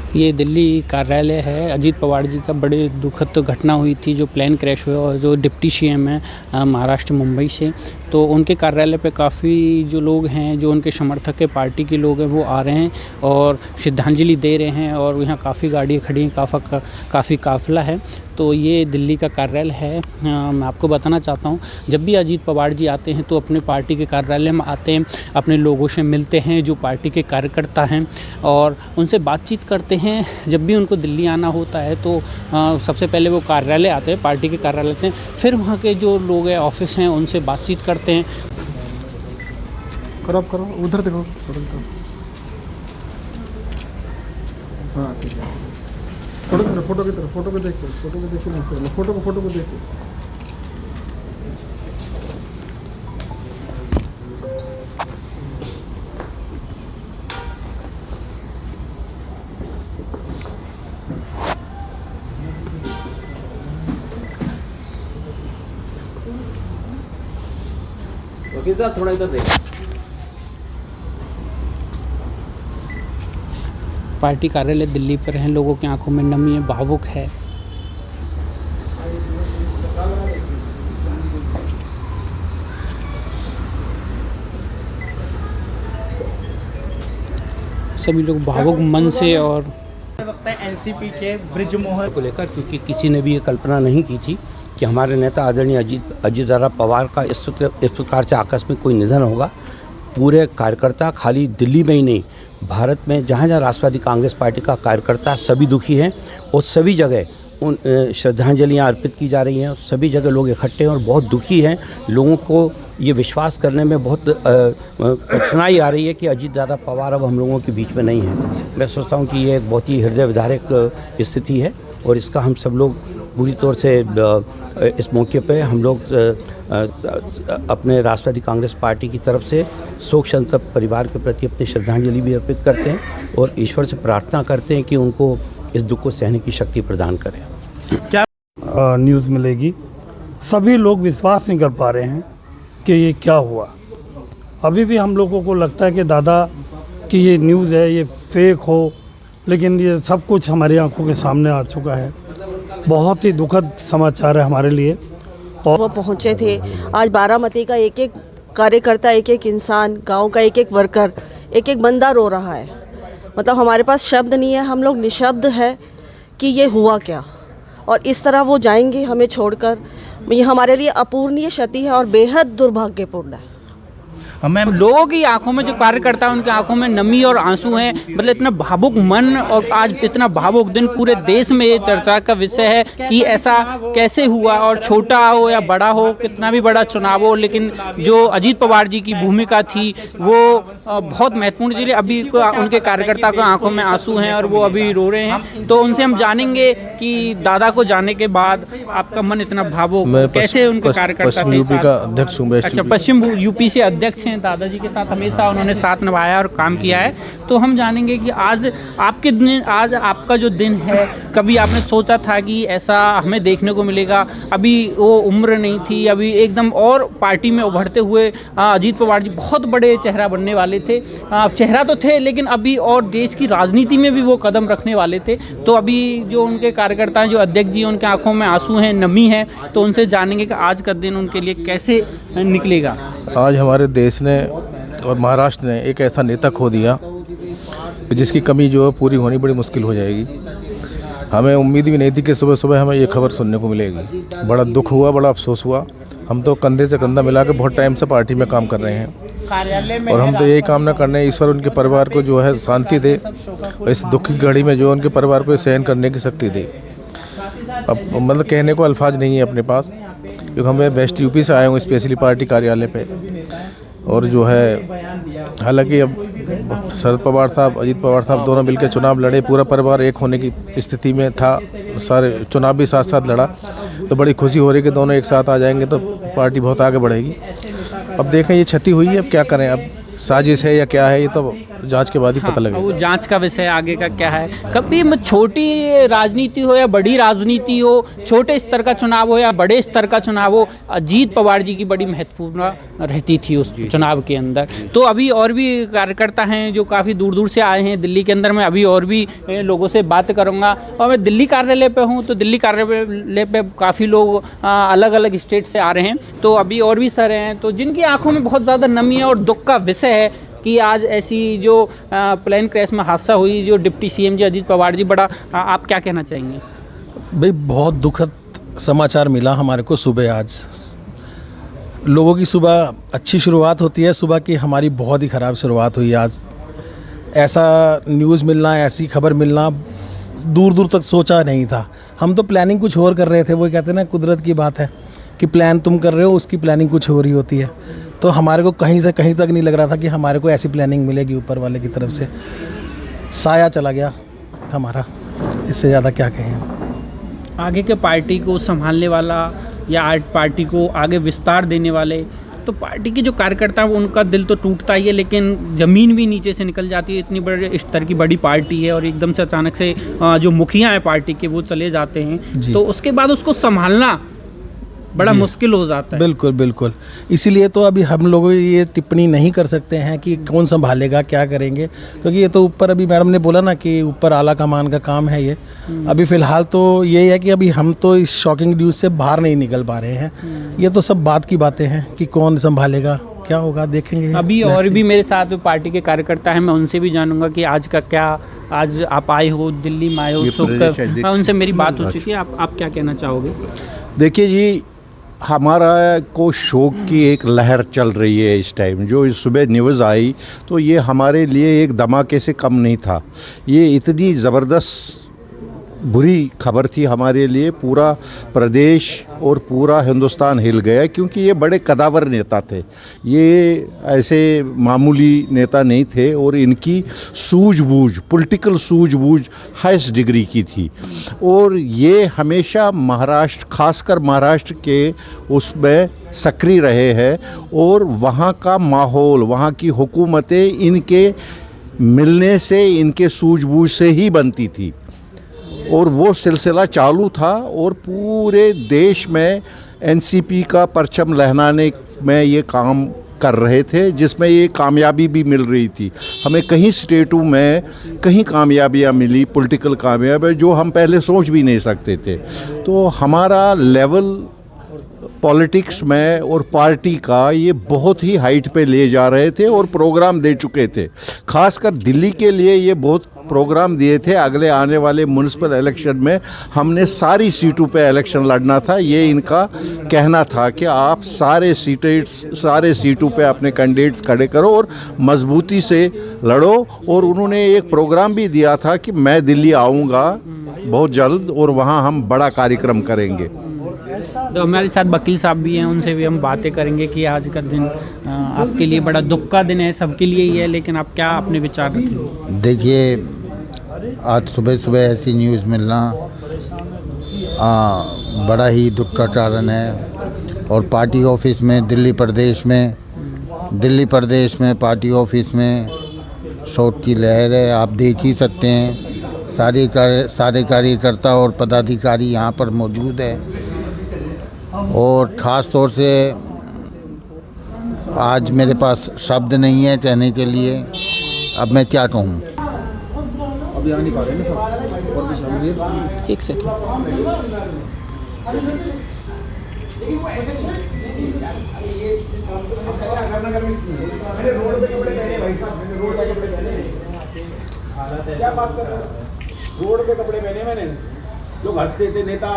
ये दिल्ली कार्यालय है। अजीत पवार जी का बड़ी दुखद घटना हुई थी, जो प्लेन क्रैश हुआ और जो डिप्टी सीएम है महाराष्ट्र मुंबई से, तो उनके कार्यालय पे काफ़ी जो लोग हैं, जो उनके समर्थक है, पार्टी के लोग हैं, वो आ रहे हैं और श्रद्धांजलि दे रहे हैं। और यहाँ काफ़ी गाड़ियाँ खड़ी हैं, काफ़ी काफ़िला है। तो ये दिल्ली का कार्यालय है। मैं आपको बताना चाहता हूँ, जब भी अजीत पवार जी आते हैं तो अपने पार्टी के कार्यालय में आते हैं, अपने लोगों से मिलते हैं जो पार्टी के कार्यकर्ता हैं और उनसे बातचीत करते हैं। जब भी उनको दिल्ली आना होता है तो सबसे पहले वो कार्यालय आते हैं, पार्टी के कार्यालय आते हैं, फिर वहाँ के जो लोग हैं, ऑफिस हैं, उनसे बातचीत करते हैं। करो उधर देखो। हाँ ठीक है, फोटो की तरफ, फोटो को देख के फोटो को देख के। वकील साहब थोड़ा इधर देखो। पार्टी कार्यालय दिल्ली पर हैं, लोगों की आंखों में नमी है, भावुक है। सभी लोग भावुक मन से और एनसीपी के ब्रिजमोहन को लेकर, क्योंकि किसी ने भी ये कल्पना नहीं की थी कि हमारे नेता आदरणीय अजीत पवार का इस प्रकार से आकस्मिक कोई निधन होगा। पूरे कार्यकर्ता खाली दिल्ली में ही नहीं, भारत में जहाँ जहाँ राष्ट्रवादी कांग्रेस पार्टी का कार्यकर्ता सभी दुखी हैं और सभी जगह उन श्रद्धांजलियाँ अर्पित की जा रही हैं। सभी जगह लोग इकट्ठे हैं और बहुत दुखी हैं। लोगों को ये विश्वास करने में बहुत कठिनाई आ रही है कि अजीत दादा पवार अब हम लोगों के बीच में नहीं है। मैं सोचता हूँ कि ये एक बहुत ही हृदय विदारक स्थिति है और इसका हम सब लोग पूरी तौर से इस मौके पे हम लोग अपने राष्ट्रवादी कांग्रेस पार्टी की तरफ से शोक संतप्त परिवार के प्रति अपनी श्रद्धांजलि भी अर्पित करते हैं और ईश्वर से प्रार्थना करते हैं कि उनको इस दुख को सहने की शक्ति प्रदान करें। क्या न्यूज़ मिलेगी? सभी लोग विश्वास नहीं कर पा रहे हैं कि ये क्या हुआ। अभी भी हम लोगों को लगता है कि दादा की ये न्यूज़ है, ये फेक हो, लेकिन ये सब कुछ हमारी आंखों के सामने आ चुका है। बहुत ही दुखद समाचार है हमारे लिए। और वो पहुँचे थे आज बारामती का एक एक कार्यकर्ता, एक एक इंसान, गांव का एक एक वर्कर, एक एक बंदा रो रहा है। मतलब हमारे पास शब्द नहीं है, हम लोग निशब्द है कि ये हुआ क्या। और इस तरह वो जाएंगे हमें छोड़कर, ये हमारे लिए अपूर्णीय क्षति है और बेहद दुर्भाग्यपूर्ण है। मैम, लोगों की आंखों में, जो कार्यकर्ता हैं उनकी आंखों में नमी और आंसू हैं। मतलब इतना भावुक मन और आज इतना भावुक दिन, पूरे देश में ये चर्चा का विषय है कि ऐसा कैसे हुआ। और छोटा हो या बड़ा हो, कितना भी बड़ा चुनाव हो, लेकिन जो अजीत पवार जी की भूमिका थी वो बहुत महत्वपूर्ण थी। अभी उनके कार्यकर्ता को आंखों में आंसू हैं और वो अभी रो रहे हैं। तो उनसे हम जानेंगे कि दादा को जाने के बाद आपका मन इतना भावुक कैसे, उनके कार्यकर्ता पश्चिम यूपी का अध्यक्ष हूँ। अच्छा, पश्चिम यूपी से अध्यक्ष हैं। दादाजी के साथ हमेशा उन्होंने साथ निभाया और काम किया है। तो हम जानेंगे कि आज आपके दिन, आज आपका जो दिन है, कभी आपने सोचा था कि ऐसा हमें देखने को मिलेगा? अभी वो उम्र नहीं थी, अभी एकदम और पार्टी में उभरते हुए अजीत पवार जी बहुत बड़े चेहरा बनने वाले थे। चेहरा तो थे, लेकिन अभी और देश की राजनीति में भी वो कदम रखने वाले थे। तो अभी जो उनके कार्यकर्ता हैं, जो अध्यक्ष जी, उनके आंखों में आंसू हैं, नमी है। तो उनसे जानेंगे कि आज का दिन उनके लिए कैसे निकलेगा। आज हमारे देश ने और महाराष्ट्र ने एक ऐसा नेता खो दिया जिसकी कमी जो है पूरी होनी बड़ी मुश्किल हो जाएगी। हमें उम्मीद भी नहीं थी कि सुबह सुबह हमें ये खबर सुनने को मिलेगी। बड़ा दुख हुआ, बड़ा अफसोस हुआ। हम तो कंधे से कंधा मिला के बहुत टाइम से पार्टी में काम कर रहे हैं और हम तो यही कामना करने हैं, ईश्वर उनके परिवार को जो है शांति दे और इस दुख की घड़ी में जो उनके परिवार को सहन करने की शक्ति दे। अब मतलब कहने को अल्फाज नहीं है अपने पास, क्योंकि मैं वेस्ट यूपी से आया हूँ स्पेशली पार्टी कार्यालय पे। और जो है, हालांकि अब शरद पवार साहब, अजीत पवार साहब दोनों मिलकर चुनाव लड़े, पूरा परिवार एक होने की स्थिति में था, सारे चुनाव भी साथ साथ लड़ा। तो बड़ी खुशी हो रही कि दोनों एक साथ आ जाएंगे तो पार्टी बहुत आगे बढ़ेगी। अब देखें, ये क्षति हुई है, अब क्या करें, अब साजिश है या क्या है, ये तो जांच के बाद ही पता वो लगेगा। जांच का विषय आगे का क्या है। कभी छोटी राजनीति हो या बड़ी राजनीति हो, छोटे स्तर का चुनाव हो या बड़े स्तर का चुनाव हो, अजीत पवार जी की बड़ी महत्वपूर्ण रहती थी उस चुनाव के अंदर। तो अभी और भी कार्यकर्ता हैं जो काफ़ी दूर दूर से आए हैं दिल्ली के अंदर। मैं अभी और भी लोगों से बात करूँगा। और मैं दिल्ली कार्यालय पे हूँ, तो दिल्ली कार्यालय पे काफ़ी लोग अलग अलग स्टेट से आ रहे हैं। तो अभी और भी सर हैं तो जिनकी आंखों में बहुत ज़्यादा नमी है और दुख का विषय है कि आज ऐसी जो प्लेन क्रैश में हादसा हुई, जो डिप्टी सीएम जी अजीत पवार जी, बड़ा आप क्या कहना चाहेंगे? भाई बहुत दुखद समाचार मिला हमारे को सुबह। आज लोगों की सुबह अच्छी शुरुआत होती है, सुबह की हमारी बहुत ही ख़राब शुरुआत हुई आज। ऐसा न्यूज़ मिलना, ऐसी खबर मिलना दूर दूर तक सोचा नहीं था। हम तो प्लानिंग कुछ और कर रहे थे। वो कहते हैं ना, कुदरत की बात है कि प्लान तुम कर रहे हो, उसकी प्लानिंग कुछ हो रही होती है। तो हमारे को कहीं से कहीं तक नहीं लग रहा था कि हमारे को ऐसी प्लानिंग मिलेगी ऊपर वाले की तरफ से। साया चला गया हमारा, इससे ज़्यादा क्या कहें। आगे के पार्टी को संभालने वाला या पार्टी को आगे विस्तार देने वाले, तो पार्टी के जो कार्यकर्ता हैं उनका दिल तो टूटता ही है, लेकिन ज़मीन भी नीचे से निकल जाती है। इतनी बड़े स्तर की बड़ी पार्टी है और एकदम से अचानक से जो मुखिया हैं पार्टी के वो चले जाते हैं, तो उसके बाद उसको संभालना बड़ा मुश्किल हो जाता है। बिल्कुल बिल्कुल। इसीलिए तो अभी हम लोग ये टिप्पणी नहीं कर सकते हैं कि कौन संभालेगा, क्या करेंगे, क्योंकि ये तो ऊपर, अभी मैडम ने बोला ना कि ऊपर आला कमान का काम है ये। अभी फ़िलहाल तो ये है कि अभी हम तो इस शॉकिंग न्यूज़ से बाहर नहीं निकल पा रहे हैं। ये तो सब बात की बातें हैं कि कौन संभालेगा, क्या होगा, देखेंगे। अभी और भी मेरे साथ पार्टी के कार्यकर्ता हैं, मैं उनसे भी जानूंगा कि आज का क्या, आज आप आए हो, दिल्ली में आए हो, सुख, उनसे मेरी बात हो चुकी है। आप क्या कहना चाहोगे? देखिए जी, हमारा को शोक की एक लहर चल रही है इस टाइम। जो इस सुबह न्यूज़ आई तो ये हमारे लिए एक धमाके से कम नहीं था। ये इतनी ज़बरदस्त बुरी खबर थी हमारे लिए। पूरा प्रदेश और पूरा हिंदुस्तान हिल गया, क्योंकि ये बड़े कदावर नेता थे। ये ऐसे मामूली नेता नहीं थे और इनकी सूझबूझ, पॉलिटिकल सूझबूझ हाईएस्ट डिग्री की थी। और ये हमेशा महाराष्ट्र, खासकर महाराष्ट्र के उसमें सक्रिय रहे हैं और वहाँ का माहौल, वहाँ की हुकूमतें इनके मिलने से, इनके सूझबूझ से ही बनती थी और वो सिलसिला चालू था। और पूरे देश में एनसीपी का परचम लहराने में ये काम कर रहे थे, जिसमें ये कामयाबी भी मिल रही थी। हमें कहीं स्टेटों में कहीं कामयाबियाँ मिली, पॉलिटिकल कामयाबी, जो हम पहले सोच भी नहीं सकते थे। तो हमारा लेवल पॉलिटिक्स में और पार्टी का ये बहुत ही हाइट पे ले जा रहे थे और प्रोग्राम दे चुके थे। खासकर दिल्ली के लिए ये बहुत प्रोग्राम दिए थे। अगले आने वाले म्यूनिसिपल इलेक्शन में हमने सारी सीटों पे इलेक्शन लड़ना था। ये इनका कहना था कि आप सारे सीटों पे अपने कैंडिडेट्स खड़े करो और मजबूती से लड़ो। और उन्होंने एक प्रोग्राम भी दिया था कि मैं दिल्ली आऊँगा बहुत जल्द और वहाँ हम बड़ा कार्यक्रम करेंगे। तो हमारे साथ वकील साहब भी हैं, उनसे भी हम बातें करेंगे कि आज का दिन आपके लिए बड़ा दुख का दिन है, सबके लिए ही है, लेकिन आप क्या अपने विचार रखेंगे? देखिए, आज सुबह सुबह ऐसी न्यूज़ मिलना बड़ा ही दुख का कारण है। और पार्टी ऑफिस में दिल्ली प्रदेश में पार्टी ऑफिस में शोक की लहर है। आप देख ही सकते हैं, सारे कार्यकर्ता और पदाधिकारी यहाँ पर मौजूद है। और ख़ास तौर से आज मेरे पास शब्द नहीं है कहने के लिए, अब मैं क्या कहूँ। अभी आ नहीं पा रहे ना सब, और भी समझिए। एक सेकंड। रोड पे कपड़े पहने मैंने, लोग हंसते थे, नेता